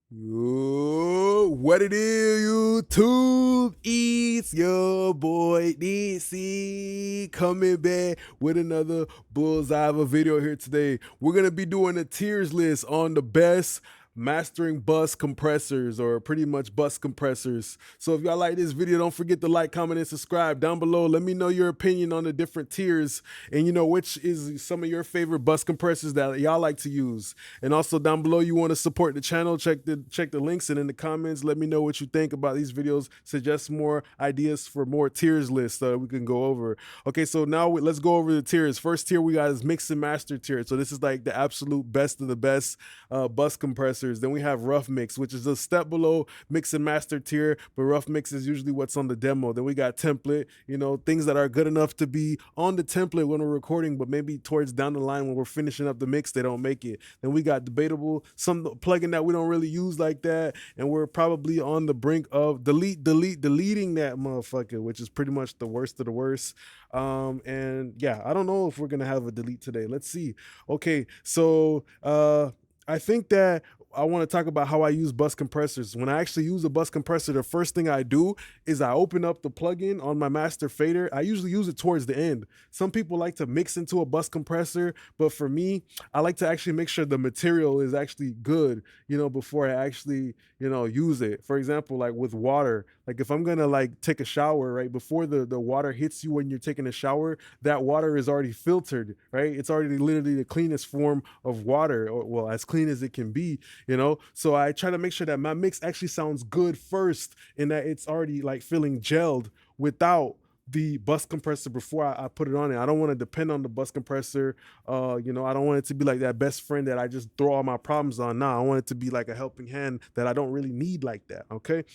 Yo, what it is, YouTube? It's your boy DC coming back with another bullseye of a video here today. We're gonna be doing a tiers list on the best mastering bus compressors, or pretty much bus compressors. So if y'all like this video, don't forget to like, comment, and subscribe down below. Let me know your opinion on the different tiers, and which is some of your favorite bus compressors that y'all like to use. And also down below, you want to support the channel, check the links, and in the comments, let me know what you think about these videos. Suggest more ideas for more tiers lists that we can go over. Okay, so now let's go over the tiers. First tier we got is mix and master tier. So this is like the absolute best of the best bus compressors. Then we have rough mix, which is a step below mix and master tier, but rough mix is usually what's on the demo. Then we got template, things that are good enough to be on the template when we're recording, but maybe towards down the line when we're finishing up the mix, they don't make it. Then we got debatable, some plugin that we don't really use like that, and we're probably on the brink of deleting that motherfucker, which is pretty much the worst of the worst. And yeah, I don't know if we're gonna have a delete today. Let's see. Okay, so I think that I want to talk about how I use bus compressors. When I actually use a bus compressor, the first thing I do is I open up the plugin on my master fader. I usually use it towards the end. Some people like to mix into a bus compressor, but for me, I like to actually make sure the material is actually good, before I actually, use it. For example, like with water, like if I'm gonna like take a shower, right, before the water hits you when you're taking a shower, that water is already filtered, right? It's already literally the cleanest form of water, or well, as clean as it can be, so I try to make sure that my mix actually sounds good first, and that it's already like feeling gelled without the bus compressor before I put it on it. I don't want to depend on the bus compressor. I don't want it to be like that best friend that I just throw all my problems on. Nah, I want it to be like a helping hand that I don't really need like that. Okay.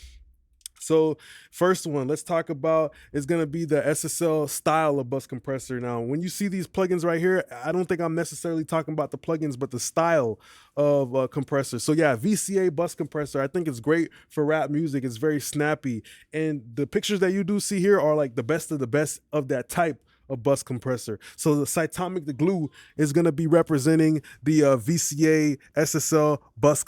So first one, let's talk about is going to be the SSL style of bus compressor. Now, when you see these plugins right here, I don't think I'm necessarily talking about the plugins, but the style of compressor. So yeah, VCA bus compressor, I think it's great for rap music. It's very snappy. And the pictures that you do see here are like the best of the best of that type a bus compressor. So the Cytomic the glue is going to be representing the VCA SSL bus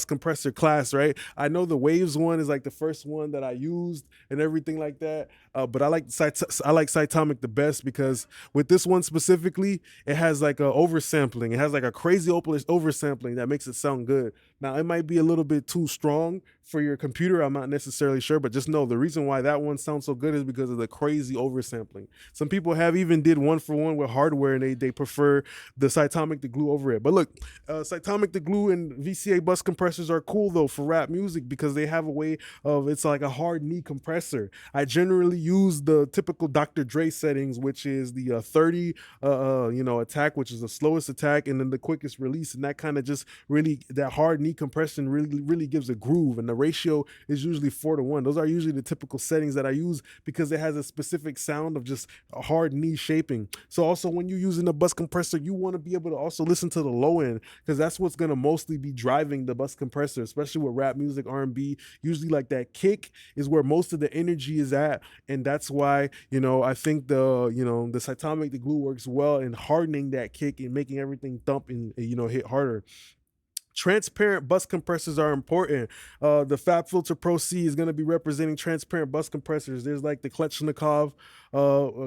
compressor class, right? I know the Waves one is like the first one that I used and everything like that, but I like Cytomic the best because with this one specifically, it has like a oversampling. It has like a crazy oversampling that makes it sound good. Now it might be a little bit too strong for your computer. I'm not necessarily sure, but just know the reason why that one sounds so good is because of the crazy oversampling. Some people have even did one for one with hardware, and they prefer the Cytomic the glue over it. But look, Cytomic the glue and VCA bus compressors are cool though for rap music because they have a way of, it's like a hard knee compressor. I generally use the typical Dr. Dre settings, which is the 30 attack, which is the slowest attack, and then the quickest release, and that kind of just really, that hard knee compression really gives a groove, and the ratio is usually 4-to-1. Those are usually the typical settings that I use because it has a specific sound of just a hard knee shaping. So also when you're using a bus compressor, you want to be able to also listen to the low end because that's what's going to mostly be driving the bus compressor, especially with rap music, R&B. Usually like that kick is where most of the energy is at, and that's why I think the Cytomic the glue works well in hardening that kick and making everything thump and hit harder. Transparent bus compressors are important. The Fab Filter Pro C is going to be representing transparent bus compressors. There's like the Klechnikov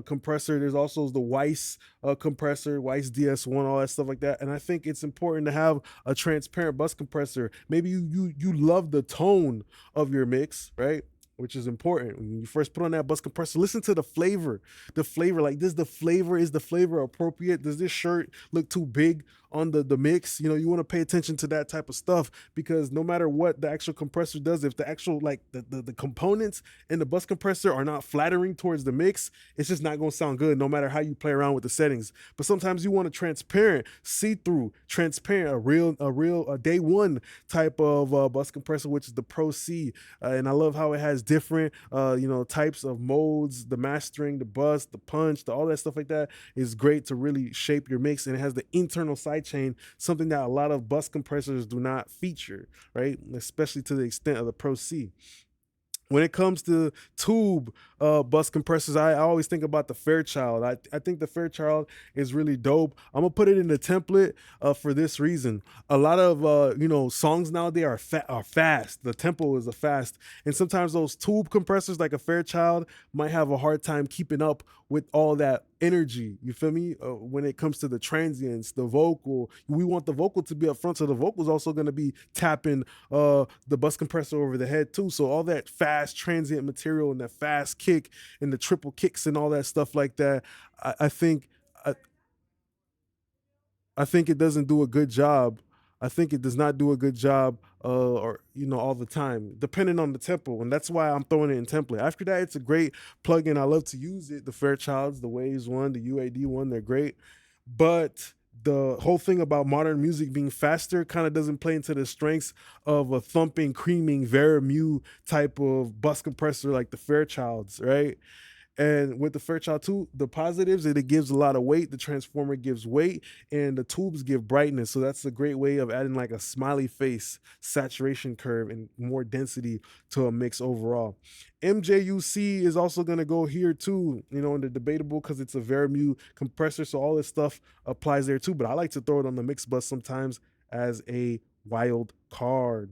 compressor. There's also the Weiss compressor, Weiss DS1, all that stuff like that. And I think it's important to have a transparent bus compressor. Maybe you love the tone of your mix, right? Which is important. When you first put on that bus compressor, listen to the flavor. The flavor, like this, is the flavor appropriate? Does this shirt look too big on the mix? You want to pay attention to that type of stuff because no matter what the actual compressor does, if the actual like the components in the bus compressor are not flattering towards the mix, it's just not going to sound good no matter how you play around with the settings. But sometimes you want a transparent, see-through, transparent, a real day one type of bus compressor, which is the Pro C. And I love how it has different types of modes, the mastering, the bus, the punch, all that stuff like that is great to really shape your mix. And it has the internal side chain, something that a lot of bus compressors do not feature, right? Especially to the extent of the Pro C. When it comes to tube bus compressors, I always think about the Fairchild. I think the Fairchild is really dope. I'm gonna put it in the template for this reason. A lot of songs nowadays are fast. The tempo is a fast, and sometimes those tube compressors like a Fairchild might have a hard time keeping up with all that energy. You feel me? When it comes to the transients, the vocal, we want the vocal to be up front, so the vocal is also going to be tapping the bus compressor over the head too. So all that fast transient material and that fast kick and the triple kicks and all that stuff like that, I think I, I think it doesn't do a good job. I think it does not do a good job, or all the time, depending on the tempo, and that's why I'm throwing it in template. After that, it's a great plugin. I love to use it. The Fairchilds, the Waves one, the UAD one, they're great. But the whole thing about modern music being faster kind of doesn't play into the strengths of a thumping, creaming, very type of bus compressor like the Fairchilds, right? And with the Fairchild 2, the positives is it gives a lot of weight, the transformer gives weight, and the tubes give brightness. So that's a great way of adding like a smiley face saturation curve and more density to a mix overall. MJUC is also going to go here too, in the debatable because it's a Verimute compressor. So all this stuff applies there too. But I like to throw it on the mix bus sometimes as a wild card.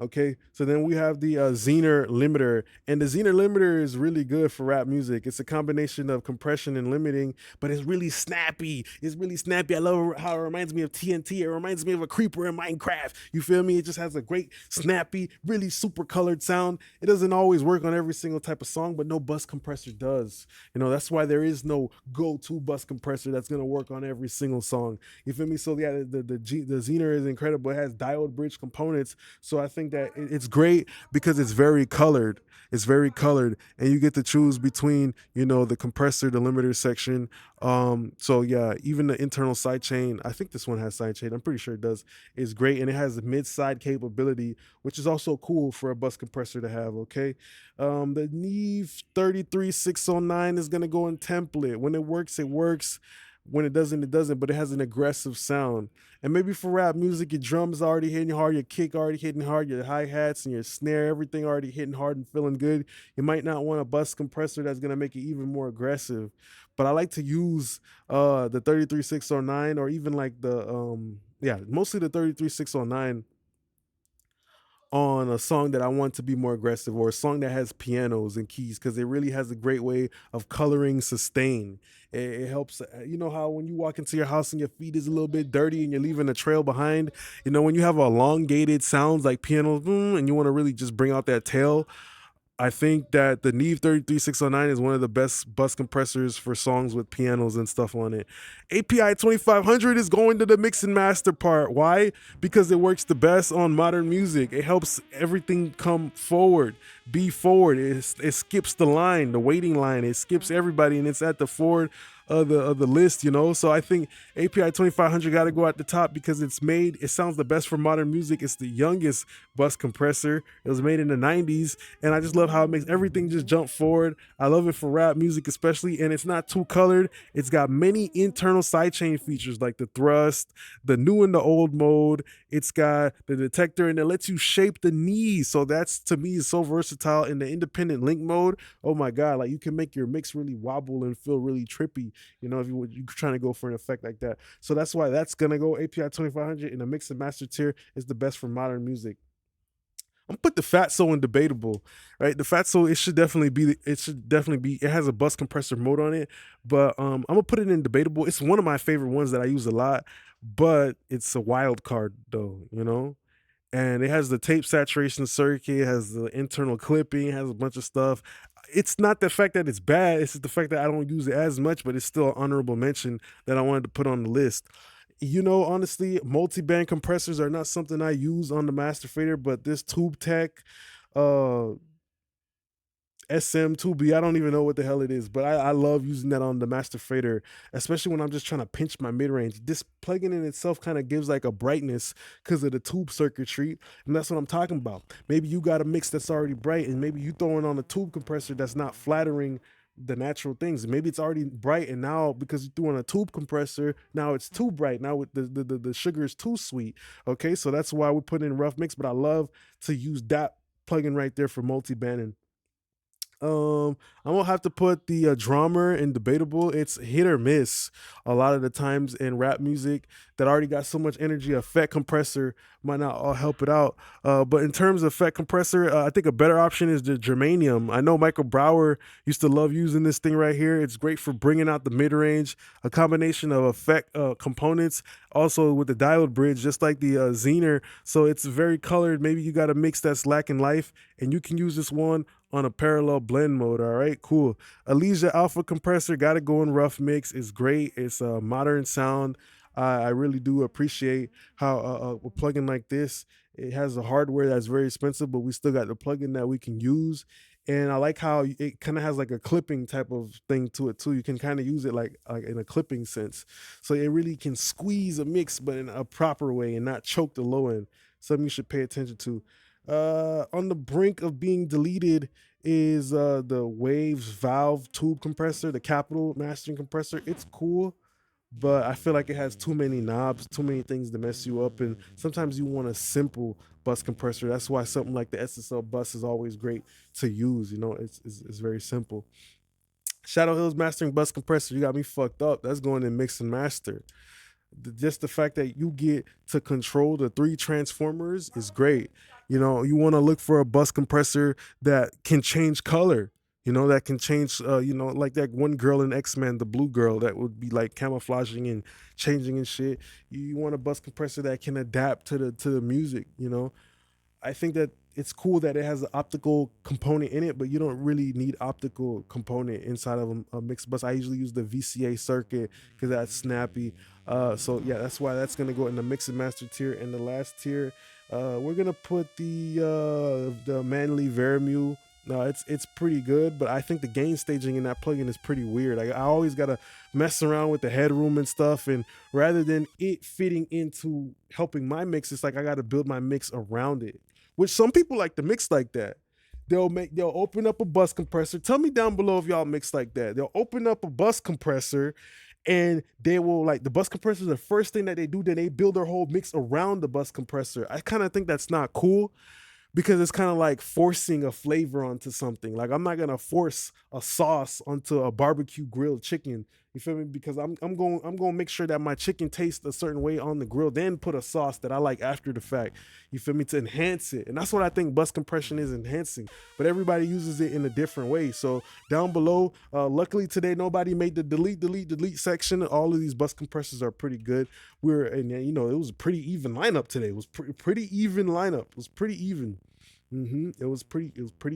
Okay, so then we have the Zener limiter, and the Zener limiter is really good for rap music. It's a combination of compression and limiting, but it's really snappy. It's really snappy. I love how it reminds me of TNT. It reminds me of a creeper in Minecraft. You feel me? It just has a great snappy, really super colored sound. It doesn't always work on every single type of song, but no bus compressor does. That's why there is no go-to bus compressor that's gonna work on every single song. You feel me? So yeah, the Zener is incredible. It has diode bridge components, so I think that it's great because it's very colored. It's very colored, and you get to choose between the compressor, the limiter section. So yeah, even the internal sidechain. I think this one has sidechain. I'm pretty sure it does. Is great, and it has mid-side capability, which is also cool for a bus compressor to have. Okay, the Neve 33609 is gonna go in template. When it works, it works. When it doesn't, it doesn't, but it has an aggressive sound. And maybe for rap music, your drums already hitting hard, your kick already hitting hard, your hi-hats and your snare, everything already hitting hard and feeling good. You might not want a bus compressor that's gonna make it even more aggressive. But I like to use the 33609, or even like the mostly the 33609 on a song that I want to be more aggressive, or a song that has pianos and keys, because it really has a great way of coloring sustain. It helps. You know how when you walk into your house and your feet is a little bit dirty and you're leaving a trail behind. When you have elongated sounds like pianos, and you want to really just bring out that tail. I think that the Neve 33609 is one of the best bus compressors for songs with pianos and stuff on it. API 2500 is going to the mix and master part. Why? Because it works the best on modern music. It helps everything come forward, be forward. It skips the line, the waiting line. It skips everybody, and it's at the forward of the list. So I think API 2500 got to go at the top because it sounds the best for modern music. It's the youngest bus compressor. It was made in the 90s, and I just love how it makes everything just jump forward. I love it for rap music especially, and it's not too colored. It's got many internal sidechain features like the thrust, the new and the old mode. It's got the detector, and it lets you shape the knees. So that's, to me, is so versatile. In the independent link mode, oh my god, like you can make your mix really wobble and feel really trippy, if you're trying to go for an effect like that. So that's why that's gonna go API 2500 in the mix and master tier. Is the best for modern music. I'm gonna put the Fatso in debatable, right? The Fatso, it has a bus compressor mode on it, but I'm gonna put it in debatable. It's one of my favorite ones that I use a lot, but it's a wild card though. And it has the tape saturation circuit, it has the internal clipping, it has a bunch of stuff. It's not the fact that it's bad, it's just the fact that I don't use it as much, but it's still an honorable mention that I wanted to put on the list. Honestly, multi-band compressors are not something I use on the Master Fader, but this Tube Tech uh SM2B, I don't even know what the hell it is, but I love using that on the Master Fader, especially when I'm just trying to pinch my mid range. This plugin in itself kind of gives like a brightness because of the tube circuitry, and that's what I'm talking about. Maybe you got a mix that's already bright, and maybe you throwing on a tube compressor that's not flattering the natural things. Maybe it's already bright, and now because you threw on a tube compressor, now it's too bright. Now with the sugar is too sweet. Okay, so that's why we put in rough mix. But I love to use that plugin right there for multi-banding. I'm gonna have to put the drummer in debatable. It's hit or miss a lot of the times in rap music that already got so much energy. Effect compressor might not all help it out. But in terms of effect compressor, I think a better option is the germanium. I know Michael Brower used to love using this thing right here. It's great for bringing out the mid range, a combination of effect components, also with the diode bridge, just like the Zener. So it's very colored. Maybe you got a mix that's lacking life, and you can use this one on a parallel blend mode. All right, cool. Elysia Alpha compressor, got to go in rough mix. It's great. It's a modern sound. I really do appreciate how a plugin like this, it has a hardware that's very expensive, but we still got the plugin that we can use. And I like how it kind of has like a clipping type of thing to it too. You can kind of use it like in a clipping sense. So it really can squeeze a mix, but in a proper way and not choke the low end. Something you should pay attention to. On the brink of being deleted is the Waves Valve tube compressor, the Capital mastering compressor. It's cool, but I feel like it has too many knobs, too many things to mess you up, and sometimes you want a simple bus compressor. That's why something like the SSL bus is always great to use. You know, it's very simple. Shadow Hills mastering bus compressor, you got me fucked up. That's going in mix and master. Just the fact that you get to control the 3 transformers is great. You know, you want to look for a bus compressor that can change color. You know, that can change. You know, like that one girl in X-Men, the blue girl, that would be like camouflaging and changing and shit. You want a bus compressor that can adapt to the music. You know, I think that it's cool that it has an optical component in it, but you don't really need optical component inside of a mixed bus. I usually use the VCA circuit because that's snappy. So yeah, that's why that's gonna go in the mix and master tier. And the last tier, we're gonna put the Manly Verimule. No, it's pretty good, but I think the gain staging in that plugin is pretty weird. I always gotta mess around with the headroom and stuff, and rather than it fitting into helping my mix, it's like I gotta build my mix around it. Which some people like to mix like that. They'll open up a bus compressor. Tell me down below if y'all mix like that. They'll open up a bus compressor and they will, like, the bus compressor is the first thing that they do, then they build their whole mix around the bus compressor. I kind of think that's not cool, because it's kind of like forcing a flavor onto something. Like, I'm not gonna force a sauce onto a barbecue grilled chicken. You feel me? Because I'm gonna make sure that my chicken tastes a certain way on the grill, then put a sauce that I like after the fact. You feel me? To enhance it. And that's what I think bus compression is, enhancing. But everybody uses it in a different way. So down below, luckily today nobody made the delete section. All of these bus compressors are pretty good. And you know, it was a pretty even lineup today. It was pretty even lineup. It was pretty even. It was pretty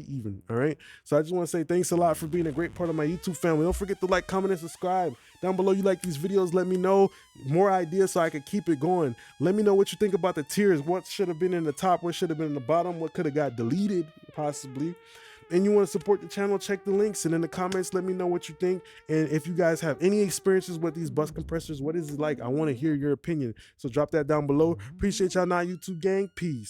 even. All right, so I just want to say thanks a lot for being a great part of my YouTube family. Don't forget to like, comment, and subscribe down below. You like these videos, let me know more ideas so I can keep it going. Let me know what you think about the tiers. What should have been in the top, what should have been in the bottom, what could have got deleted possibly. And you want to support the channel, check the links, and in the comments let me know what you think. And if you guys have any experiences with these bus compressors, what is it like? I want to hear your opinion, so drop that down below. Appreciate y'all. Not YouTube gang. Peace.